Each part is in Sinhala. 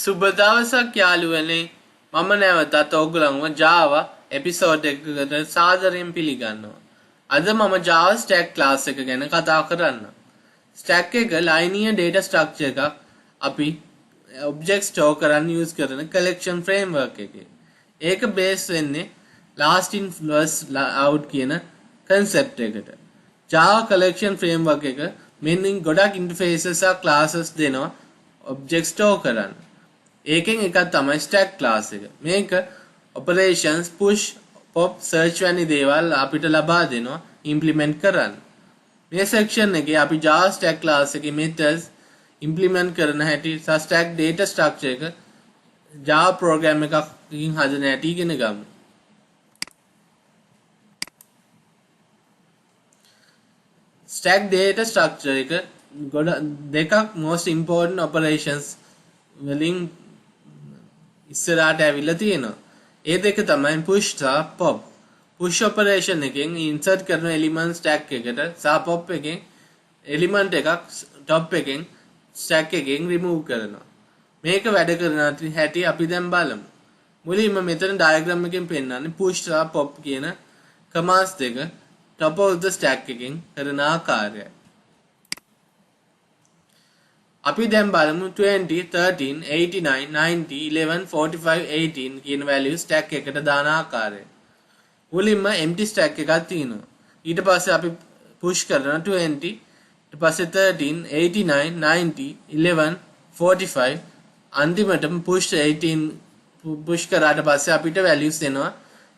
සුබ දවසක් යාළුවනේ. මම නැවතත් ඔයගොල්ලන්ව Java එපිසෝඩ් එකකට සාදරයෙන් පිළිගන්නවා. අද මම Java Stack class එක ගැන කතා කරන්න. Stack එක linear data structure එකක් අපි object store කරන්න use කරන collection framework එකේ. ඒක base වෙන්නේ last in first out කියන concept එකට. Java collection framework එක මෙන්න ගොඩක් interfaces සහ classes දෙනවා object store කරන්න. ඒකෙන් එකක් තමයි stack class එක. මේක operations push pop search වැනි දේවල් අපිට ලබා දෙනවා implement කරන්න. මේ section එකේ අපි Java stack class එකේ methods implement කරන හැටි සහ stack data structure එක Java program එකකින් හදන හැටි ඉගෙන ගමු. stack data structure එක දෙකක් most important operations වලින් ඉස්සරහට ඇවිල්ලා තියෙනවා. ඒ දෙක තමයි push සහ pop. push operation එකෙන් insert කරන element stack එකට සහ pop එකෙන් element එකක් top එකෙන් stack එකෙන් remove කරනවා. මේක වැඩ කරන හැටි අපි දැන් බලමු. මුලින්ම මෙතන diagram එකෙන් පෙන්නන්නේ push සහ pop කියන commands දෙක top of the stack එකෙන් කරන ආකාරය. අපි දැන් බලමු 20 13 89 90 11 45 18 කියන values stack එකට දාන ආකාරය. මුලින්ම empty stack එකක් තියෙනවා. ඊට පස්සේ අපි push කරන 20 ඊට පස්සේ 13 89 90 11 45 අන්තිමටම push 18 push කරාට පස්සේ අපිට values එනවා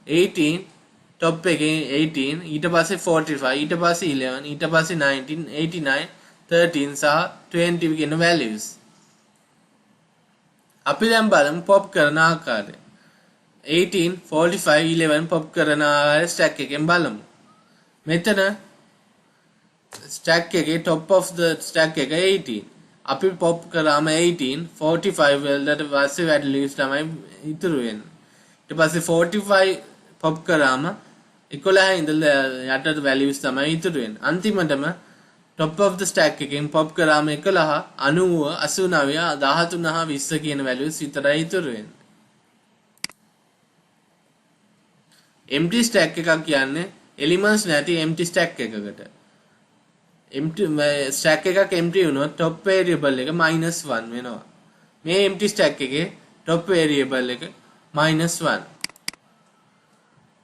18 top එකේ 18 ඊට පස්සේ 45 ඊට පස්සේ 11 ඊට පස්සේ 19 89 13 සහ 20 කියන values. අපි දැන් බලමු pop කරන ආකාරය. 18 45 11 pop කරන ආකාරය stack එකෙන් බලමු. මෙතන stack එකේ top of the stack එක 18. අපි pop කරාම 18 45 වලට පස්සේ values තමයි ඉතුරු වෙන්නේ. ඊට පස්සේ 45 pop කරාම 11 ඉඳලා යට values තමයි ඉතුරු වෙන්නේ. අන්තිමටම top of the stack එකෙන් pop කරාම 11 90 89 13 හා 20 කියන values විතරයි ඉතුරු වෙන්නේ. empty stack එකක් කියන්නේ elements නැති empty stack එකකට. empty stack එකක් empty වුණොත් top variable එක -1 වෙනවා. මේ empty stack එකේ top variable එක -1.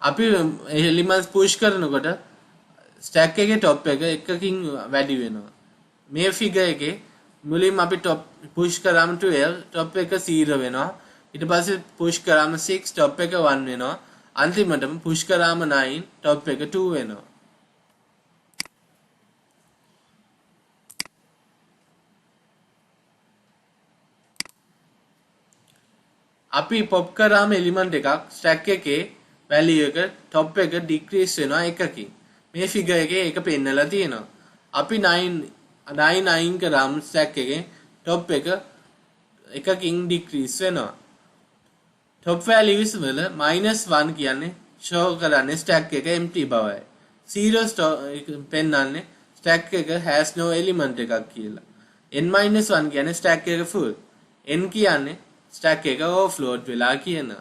අපි elements push කරනකොට stack එකේ top එක එකකින් වැඩි වෙනවා. මේ figure එකේ මුලින්ම අපි top push කරාම 12 top එක 0 වෙනවා. ඊට පස්සේ push කරාම 6 top එක 1 වෙනවා. අන්තිමටම push කරාම 9 top එක 2 වෙනවා. අපි pop කරාම element එකක් stack එකේ value එක top එක decrease වෙනවා එකකින්. මේ figure එකේ ඒක පෙන්නලා තියෙනවා. අපි 9 අයින් කරාම stack එකේ top එක එකකින් decrease වෙනවා. top values වල -1 කියන්නේ show කරන්නේ stack එක empty බවයි. 0 පෙන්නන්නේ stack එක has no element එකක් කියලා. n-1 කියන්නේ stack එක full. n කියන්නේ stack එක overflowed වෙලා කියනවා.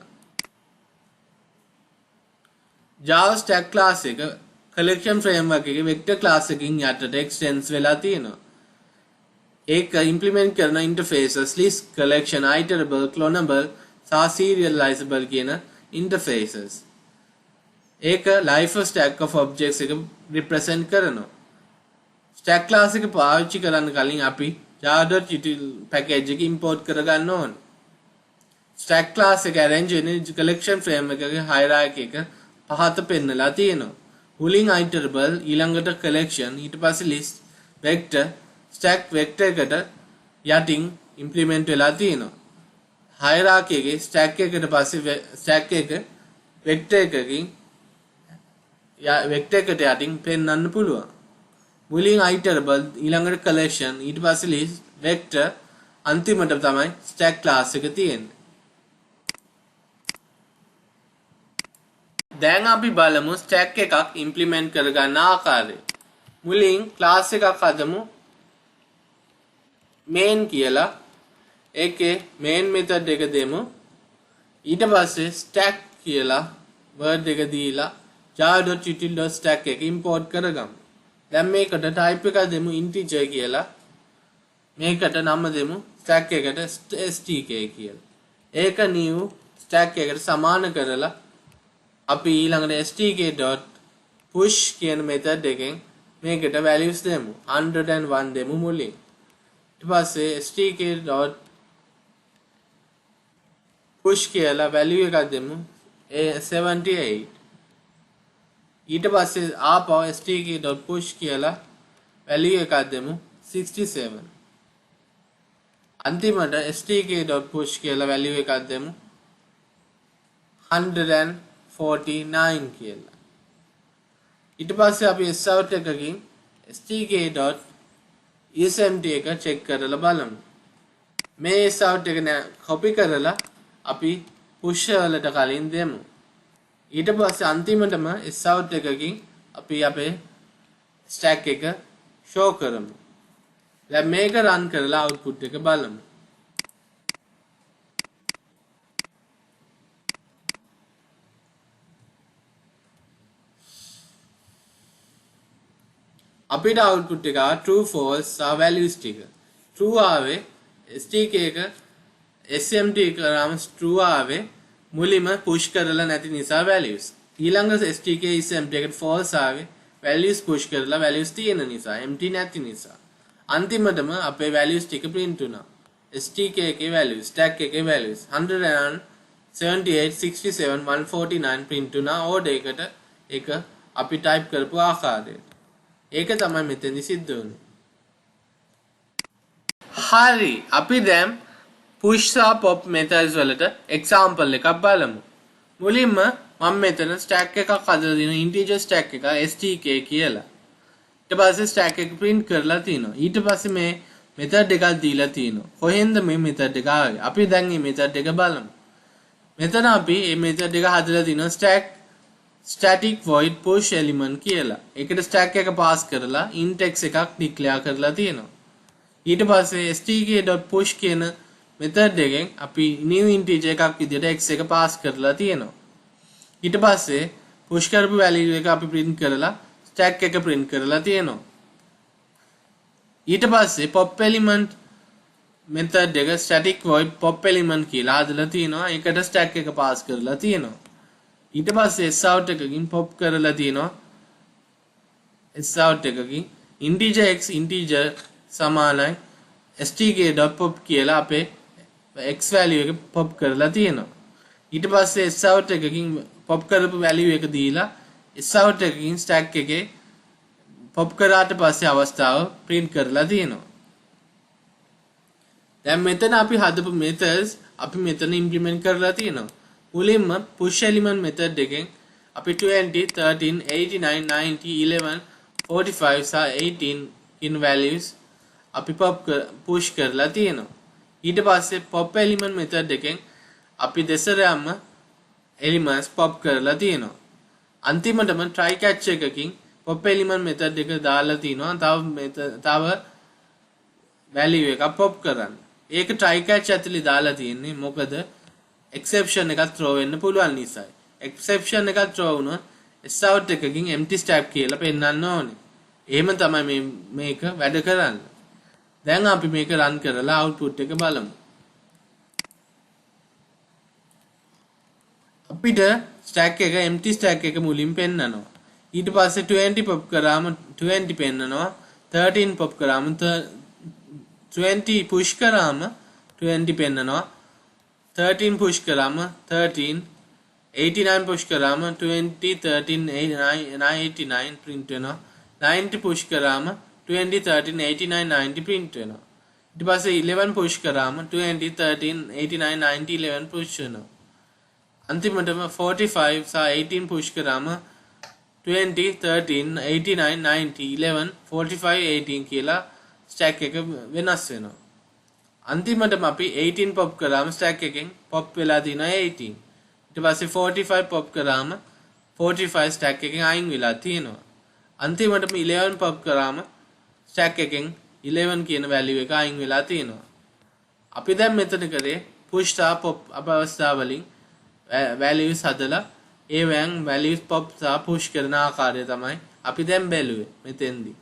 Java stack class එක collection framework එකේ vector class එකකින් යටට extends වෙලා තියෙනවා. ඒක implement කරන interfaces list, collection, iterable, clonable, සහ serializable කියන interfaces. ඒක life of stack of objects එක represent කරනවා. stack class එක පාවිච්චි කරන්න කලින් අපි java.util package එක import කරගන්න ඕන. stack class එක arrange වෙන collection framework එකේ hierarchy එක පහත පෙන්නලා තියෙනවා. මුලින් iterable ඊළඟට collection ඊට පස්සේ list vector stack vector එකට යටින් implement වෙලා තියෙනවා. hierarchy එකේ stack එකට පස්සේ stack එක vector එකකින් vector එකට යටින් පෙන්වන්න පුළුවන්. මුලින් iterable ඊළඟට collection ඊට පස්සේ list vector අන්තිමට තමයි stack class එක තියෙන්නේ. දැන් අපි බලමු stack එකක් implement කරගන්න ආකාරය. මුලින් class එකක් හදමු main කියලා. ඒකේ main method එක දෙමු. ඊට පස්සේ stack කියලා word එක දීලා java.util.stack එක import කරගමු. දැන් මේකට type එකක් දෙමු integer කියලා. මේකට නම දෙමු stack එකට stk කියලා. ඒක new stack එකට සමාන කරලා අපි ඊළඟට stk.push කියන method එකෙන් මේකට values දෙමු. 101 දෙමු මුලින්. ඊට පස්සේ stk.push කියලා value එකක් දෙමු 78. ඊට පස්සේ ආපහු stk.push කියලා value එකක් දෙමු 67. අන්තිමට stk.push කියලා value එකක් දෙමු 149 කියලා. ඊට පස්සේ අපි sout එකකින් stk.esempt එක check කරලා බලමු. මේ sout එක copy කරලා අපි push වලට කලින් දෙමු. ඊට පස්සේ අන්තිමටම sout එකකින් අපි අපේ stack එක show කරමු. දැන් මේක run කරලා output එක බලමු. අපිට output එක true false සහ values ටික. true ආවේ stk එක SMT කරාම true ආවේ මුලින්ම push කරලා නැති නිසා values. ඊළඟ stk SMT එකට false ආවේ values push කරලා values තියෙන නිසා empty නැති නිසා. අන්තිමටම අපේ values ටික print වුණා. stk එකේ values stack එකේ values 178 67 149 print වුණා order එකට ඒක අපි type කරපු ආකාරයට. ඒක තමයි මෙතෙන්දි සිද්ධ වුනේ. හරි අපි දැන් push සහ pop methods වලට example එකක් බලමු. මුලින්ම මම මෙතන stack එකක් හදලා දින integer stack එක stk කියලා. ඊට පස්සේ stack එක print කරලා තිනවා. ඊට පස්සේ මේ method එකක් දීලා තිනවා. කොහෙන්ද මේ method එක ආවේ? අපි දැන් මේ method එක බලමු. මෙතන අපි මේ method එක හදලා තිනවා static void push element කියලා. ඒකට stack එක pass කරලා int x එකක් declare කරලා තියෙනවා. ඊට පස්සේ stk.push කියන method එකෙන් අපි new integer එකක් විදිහට x එක pass කරලා තියෙනවා. ඊට පස්සේ push කරපු value එක අපි print කරලා stack එක print කරලා තියෙනවා. ඊට පස්සේ pop element method එක static void pop element කියලා හදලා තියෙනවා. ඒකට stack එක pass කරලා තියෙනවා. ඊට පස්සේ sout එකකින් pop කරලා තියෙනවා. sout එකකින් integer x integer සමානයි stk.pop කියලා අපේ x value එක pop කරලා තියෙනවා. ඊට පස්සේ sout එකකින් pop කරපු value එක දීලා sout එකකින් stack එකේ pop කරාට පස්සේ අවස්ථාව print කරලා තියෙනවා. දැන් මෙතන අපි හදපු methods අපි මෙතන implement කරලා තියෙනවා. මුලින්ම push element method එකෙන් අපි 20 13 89 90 11 45 සහ 18 in values අපි push කරලා තියෙනවා. ඊට පස්සේ pop element method එකෙන් අපි දෙසරයක්ම elements pop කරලා තියෙනවා. අන්තිමටම try catch එකකින් pop element method එක දාලා තිනවා තව value එකක් pop කරන්න. ඒක try catch ඇතුලේ දාලා තියෙන්නේ මොකද exception එකක් throw වෙන්න පුළුවන් නිසායි. exception එකක් throw වුණොත් sout එකකින් empty stack කියලා පෙන්නන්න ඕනේ. එහෙම තමයි මේක වැඩ කරන්නේ. දැන් අපි මේක run කරලා output එක බලමු. අපිට stack එක empty stack එක මුලින් පෙන්නනවා. ඊට පස්සේ 20 pop කරාම 20 පෙන්නනවා. 13 pop කරාම 20 push කරාම 20 පෙන්නනවා. 13 push කරාම 13 89 push කරාම 20 13 89 print වෙනවා. 90 push කරාම 20 13 89 90 print වෙනවා. ඊට පස්සේ 11 push කරාම 20 13 89 90 11 push වෙනවා. අන්තිමටම 45 සහ 18 push කරාම 20 13 89 90 11 45 18 කියලා stack එක වෙනස් වෙනවා. අන්තිමටම අපි 18 pop කරාම stack එකෙන් pop වෙලා තියෙනවා 18. ඊට පස්සේ 45 pop කරාම 45 stack එකෙන් අයින් වෙලා තියෙනවා. අන්තිමටම 11 pop කරාම stack එකෙන් 11 කියන value එක අයින් වෙලා තියෙනවා. අපි දැන් මෙතන කරේ push සහ pop අවස්ථා වලින් values හදලා ඒවෙන් values pop සහ push කරන ආකාරය තමයි අපි දැන් බැලුවේ මෙතෙන්දී.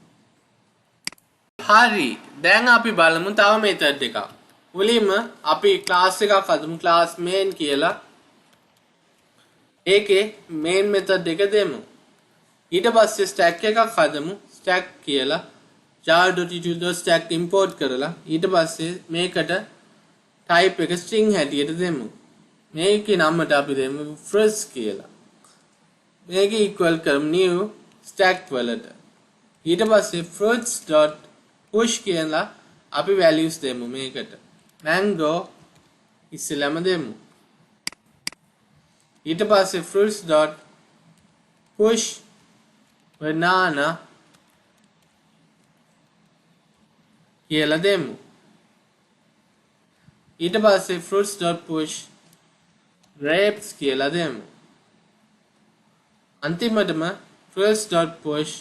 හරි, දැන් අපි බලමු තව method එකක්. මුලින්ම අපි class එකක් හදමු, class main කියලා. ඒකේ main method එක දෙමු. ඊට පස්සේ stack එකක් හදමු, stack කියලා. jar.util.stack import කරලා ඊට පස්සේ මේකට type එක string හැටියට දෙමු. මේකේ නමට අපි දෙමු fruits කියලා. මේක equal කරමු new stack වලට. ඊට පස්සේ fruits.push කියලා අපි values දෙමු මේකට. mango ඉස්සෙල්ලාම දෙමු. ඊට පස්සේ fruits.push banana කියලා දෙමු. ඊට පස්සේ fruits.push grapes කියලා දෙමු. අන්තිමටම fruits.push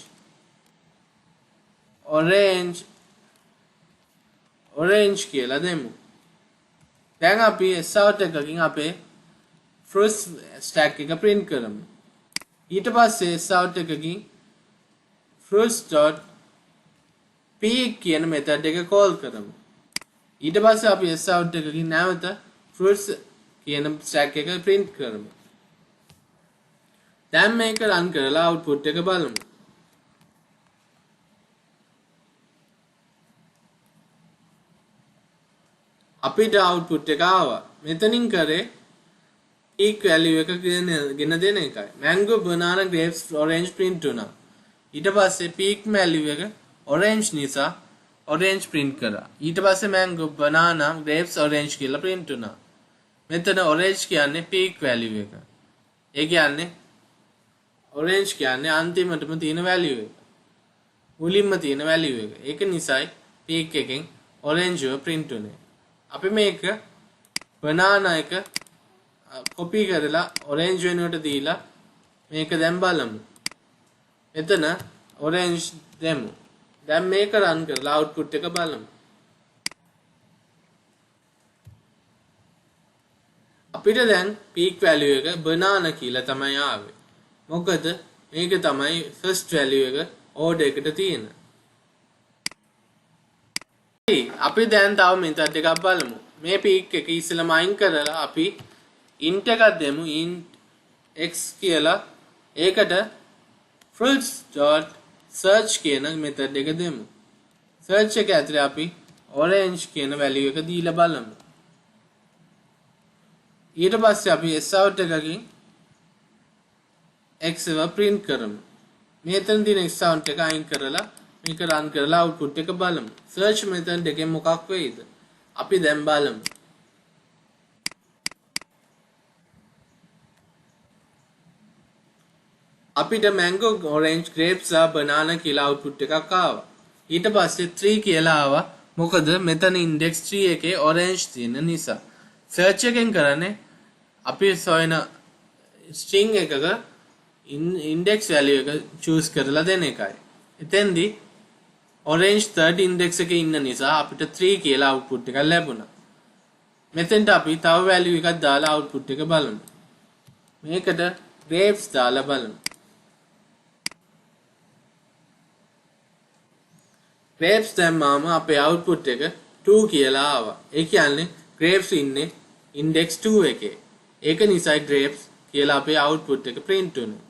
orange කියලා දෙමු. දැන් අපි sout එකකින් අපේ fruits stack එක print කරමු. ඊට පස්සේ sout එකකින් fruits.pick කියන method එක call කරමු. ඊට පස්සේ අපි sout එකකින් නැවත fruits කියන stack එක print කරමු. දැන් මේක run කරලා output එක බලමු. අපිට output එක ආවා. මෙතනින් කරේ peak value එක ගෙන දෙන එකයි. mango banana grapes orange print වුණා. ඊට පස්සේ peak value එක orange නිසා orange print කරා. ඊට පස්සේ mango banana grapes orange කියලා print වුණා. මෙතන orange කියන්නේ peak value එක. ඒ කියන්නේ orange කියන්නේ අන්තිමටම තියෙන value එක. මුලින්ම තියෙන value එක. ඒක නිසායි peak එකෙන් orange එක print උනේ. අපි මේක banana එක copy කරලා orange වෙනුවට දීලා මේක දැන් බලමු. එතන orange දෙමු. දැන් මේක run කරලා output එක බලමු. අපිට දැන් peak value එක banana කියලා තමයි ආවේ. මොකද මේක තමයි first value එක order එකට තියෙන. අපි දැන් තව method එකක් බලමු. මේ peak එක ඉස්සෙල්ලාම අයින් කරලා අපි int එකක් දෙමු, int x කියලා. ඒකට fruits.search කියන method එක දෙමු. search එක ඇතුලේ අපි orange කියන value එක දීලා බලමු. ඊට පස්සේ අපි sout එකකින් x එක print කරමු. මෙතන තියෙන sout එක අයින් කරලා මේක run කරලා output එක බලමු. search method එකෙන් මොකක් වෙයිද? අපි දැන් බලමු. අපිට mango, orange, grapes සහ banana කියලා output එකක් ආවා. ඊට පස්සේ 3 කියලා ආවා. මොකද මෙතන index 3 එකේ orange තියෙන නිසා. search එකෙන් කරන්නේ අපි සොයන string එකක index value එක choose කරලා දෙන එකයි. එතෙන්දී orange third index එකේ ඉන්න නිසා අපිට 3 කියලා output එකක් ලැබුණා. මෙතෙන්ට අපි තව value එකක් දාලා output එක බලමු. මේකට grapes දාලා බලමු. grapes දැම්මාම අපේ output එක 2 කියලා ආවා. ඒ කියන්නේ grapes ඉන්නේ index 2 එකේ. ඒක නිසා grapes කියලා අපේ output එක print වුණා.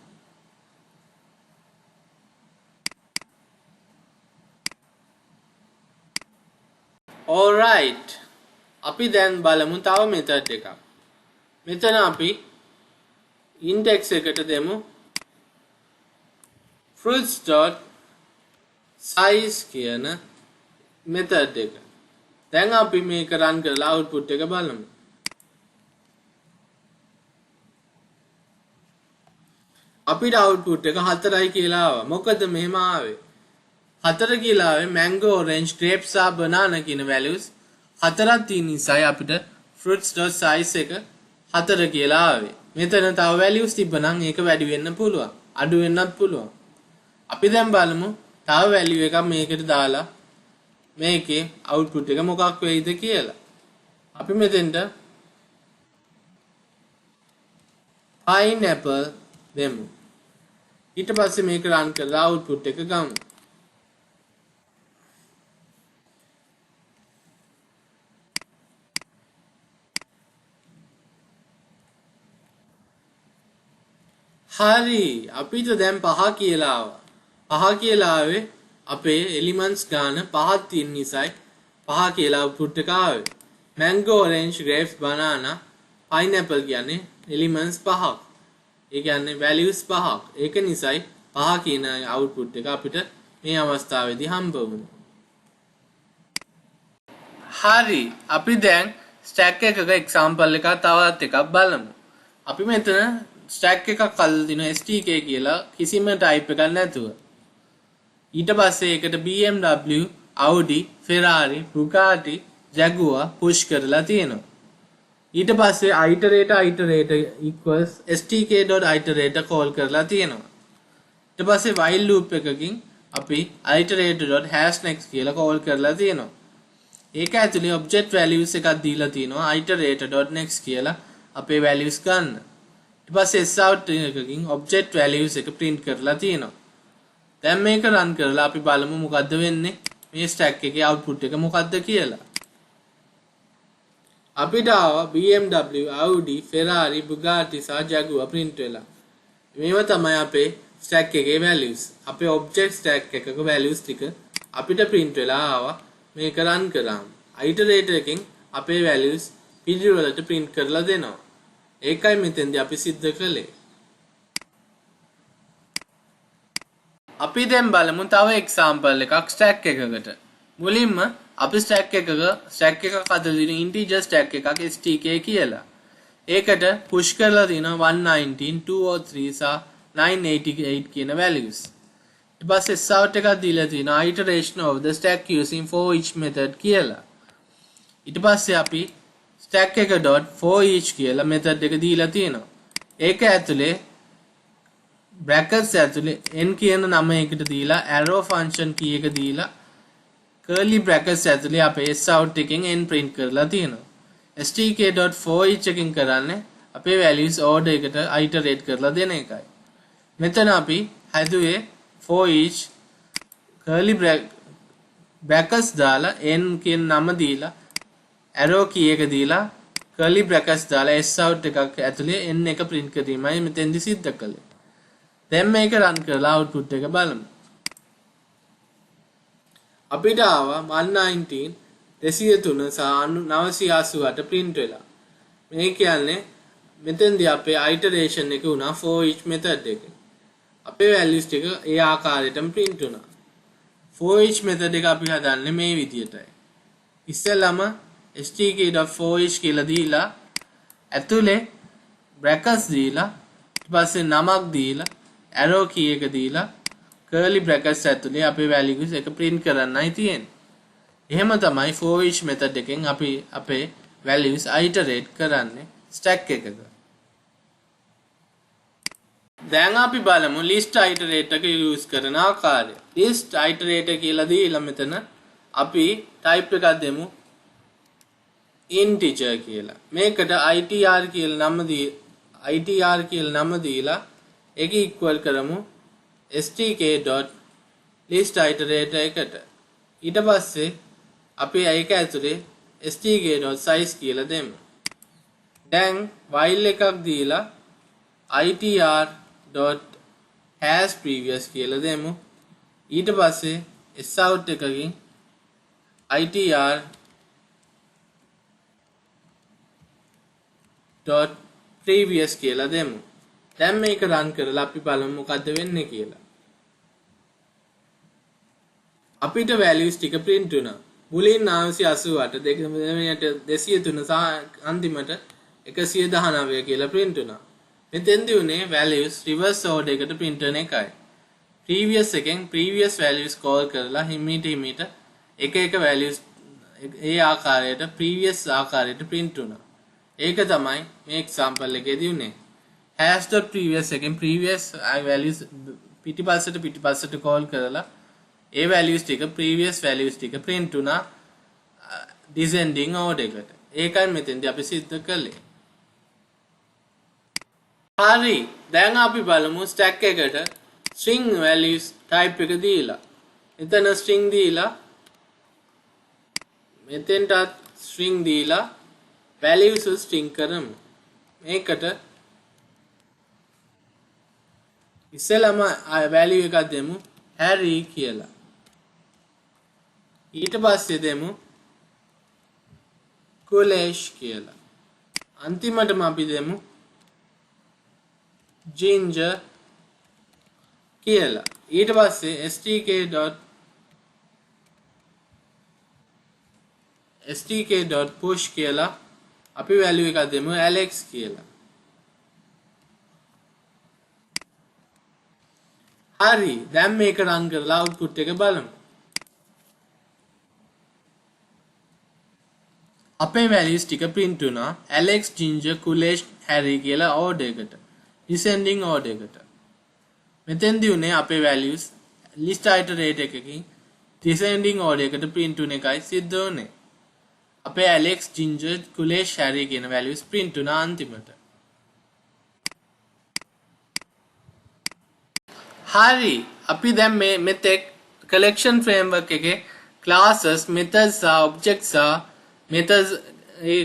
alright, අපි දැන් බලමු තව method එකක්. මෙතන අපි index එකට දෙමු fruits.size කියන method එක. දැන් අපි මේක run කරලා output එක බලමු. අපිට output එක 4යි කියලා ආවා. මොකද මෙහෙම ආවේ? 4 කියලා ආවේ mango, orange, grapes සහ banana කියන values 4ක් තියෙන නිසා අපිට fruits.size එක 4 කියලා ආවේ. මෙතන තව values තිබ්බනම් ඒක වැඩි වෙන්න පුළුවන්, අඩු වෙන්නත් පුළුවන්. අපි දැන් බලමු තව value එකක් මේකට දාලා මේකේ output එක මොකක් වෙයිද කියලා. අපි මෙතෙන්ට pineapple දෙමු. ඊට පස්සේ මේක රන් කරලා output එක ගමු. හරි අපිට දැන් 5 කියලා ආවා. 5 කියලා ආවේ අපේ elements ගාන 5ක් තියෙන නිසායි 5 කියලා output එක ආවේ. mango, orange, grapes, banana, pineapple කියන්නේ elements 5ක්. ඒ කියන්නේ values 5ක්. ඒක නිසායි 5 කියන output එක අපිට මේ අවස්ථාවේදී හම්බ වුණේ. හරි අපි දැන් stack එකක example එකක් තවත් එකක් බලමු. අපි මෙතන stack එකක් අල්ලලා දිනවා stk කියලා කිසිම type එකක් නැතුව. ඊට පස්සේ ඒකට BMW, Audi, Ferrari, Bugatti, Jaguar push කරලා තියෙනවා. ඊට පස්සේ iterator equals stk.iterator call කරලා තියෙනවා. ඊට පස්සේ while loop එකකින් අපි iterator.hashnext කියලා call කරලා තියෙනවා. ඒක ඇතුලේ object values එකක් දීලා තියෙනවා iterator.next කියලා අපේ values ගන්න. ඊට පස්සේ sout එකකින් object values එක print කරලා තියෙනවා. දැන් මේක run කරලා අපි බලමු මොකද්ද වෙන්නේ මේ stack එකේ output එක මොකද්ද කියලා. අපිට ආවා BMW, Audi, Ferrari, Bugatti සහ Jaguar print වෙලා. මේවා තමයි අපේ stack එකේ values. අපේ object stack එකක values ටික අපිට print වෙලා ආවා. මේක run කරාම iterator එකෙන් අපේ values පිළිවෙලට print කරලා දෙනවා. ඒකයි මෙතෙන්දී අපි සිද්ධ කළේ. අපි දැන් බලමු තව example එකක් stack එකකට. මුලින්ම අපි stack එකක හදලා දින integer stack එකක් stk කියලා. ඒකට push කරලා දිනවා 119, 203 සහ 988 කියන values. ඊට පස්සේ sout එකක් දීලා තිනවා iteration of the stack using for each method කියලා. ඊට පස්සේ අපි stack එක .for each කියලා method එක දීලා තියෙනවා. ඒක ඇතුලේ brackets ඇතුලේ n කියන නම එකට දීලා arrow function key එක දීලා curly brackets ඇතුලේ අපේ sout එකෙන් n print කරලා තියෙනවා. stk.for each එකකින් කරන්නේ අපේ values order එකට iterate කරලා දෙන එකයි. මෙතන අපි හැදුවේ for each curly brackets දාලා n කියන නම දීලා arrow key එක දීලා curly brackets දාලා sout එකක් ඇතුලේ n එක print කිරීමයි මෙතෙන්දි සිද්ධ කළේ. දැන් මේක run කරලා output එක බලමු. අපිට ආවා 119, 203 සහ 988 print වෙලා. මේ කියන්නේ මෙතෙන්දී අපේ iteration එක උනා for each method එක. අපේ values ටික ඒ ආකාරයටම print වුණා. for each method එක අපි හදන්නේ මේ විදියටයි. ඉස්සෙල්ලාම stk.for each කියලා දීලා ඇතුලේ brackets දීලා ඊට පස්සේ නමක් දීලා arrow key එක දීලා curly brackets ඇතුලේ අපේ values එක print කරන්නයි තියෙන්නේ. එහෙම තමයි for each method එකෙන් අපි අපේ values iterate කරන්නේ stack එකක. දැන් අපි බලමු list iterator එක use කරන ආකාරය. list iterator කියලා දීලා මෙතන අපි type එකක් දෙමු integer කියලා. මේකට itr කියලා නම දීලා ඒක equal කරමු stk.listIterator එකට. ඊට පස්සේ අපි ඒක ඇතුලේ stk.size කියලා දෙමු. දැන් while එකක් දීලා itr.hashPrevious කියලා දෙමු. ඊට පස්සේ sout එකකින් itr.previous කියලා දෙමු. දැන් මේක run කරලා අපි බලමු මොකද්ද වෙන්නේ කියලා. අපිට values ටික print වුණා. මුලින් 988 203 සහ අන්තිමට 119 කියලා print වුණා. මෙතෙන්දී උනේ values reverse order එකට print වෙන එකයි. previous එකෙන් previous values call කරලා හිමීට එක values ඒ ආකාරයට previous ආකාරයට print වුණා. ඒක තමයි මේ example එකේදී උනේ. hash.previous එකෙන් previous values පිටිපස්සට call කරලා ඒ values ටික previous values ටික print වුණා descending order එකට. ඒකයි මෙතෙන්දී අපි සිද්ධ කළේ. හරි. දැන් අපි බලමු stack එකට string values type එක දීලා. එතන string දීලා මෙතෙන්ටත් string දීලා values string කරමු. මේකට ඉස්සෙල්ලාම value එකක් දෙමු Harry කියලා. ඊට පස්සේ දෙමු Kulesh කියලා. අන්තිමටම අපි දෙමු Ginger කියලා. ඊට පස්සේ stk.push කියලා අපි value එකක් දෙමු Alex කියලා. හරි. දැන් මේක රන් කරලා output එක බලමු. අපේ values ටික print වුණා Alex, Ginger, Kulesh, Harry කියලා order එකට. descending order එකට. මෙතෙන්දී උනේ අපේ values list iterate එකකින් descending order එකට print වුණ එකයි සිද්ධ වුනේ. අපේ Alex, Ginger, Kulesh, Harry කියන values print වුණා අන්තිමට. හරි. අපි දැන් මෙතෙක් collection framework එකේ classes, methods සහ objects සහ methods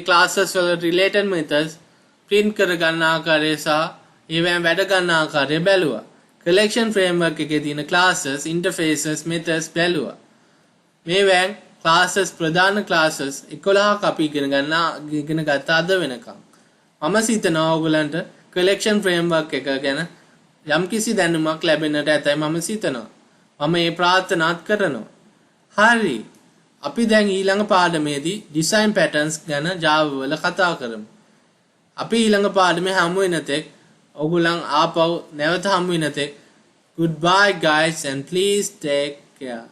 classes වල related methods print කර ගන්න ආකාරය සහ ඒවෙන් වැඩ ගන්න ආකාරය බැලුවා. collection framework එකේ තියෙන classes, interfaces, methods බැලුවා. මේවෙන් classes ප්‍රධාන classes 11ක් අපි ඉගෙන ගත්තා අද වෙනකම්. මම හිතනවා ඔයගලන්ට collection framework එක ගැන යම්කිසි දැනුමක් ලැබෙන්නට ඇතයි මම හිතනවා. මම මේ ප්‍රාර්ථනාත් කරනවා. හරි. අපි දැන් ඊළඟ පාඩමේදී design patterns ගැන Java වල කතා කරමු. අපි ඊළඟ පාඩමේ හමු වෙන තෙක් ඔයගොල්ලන් ආපහු නැවත හමු වෙන තෙක් goodbye guys and please take care.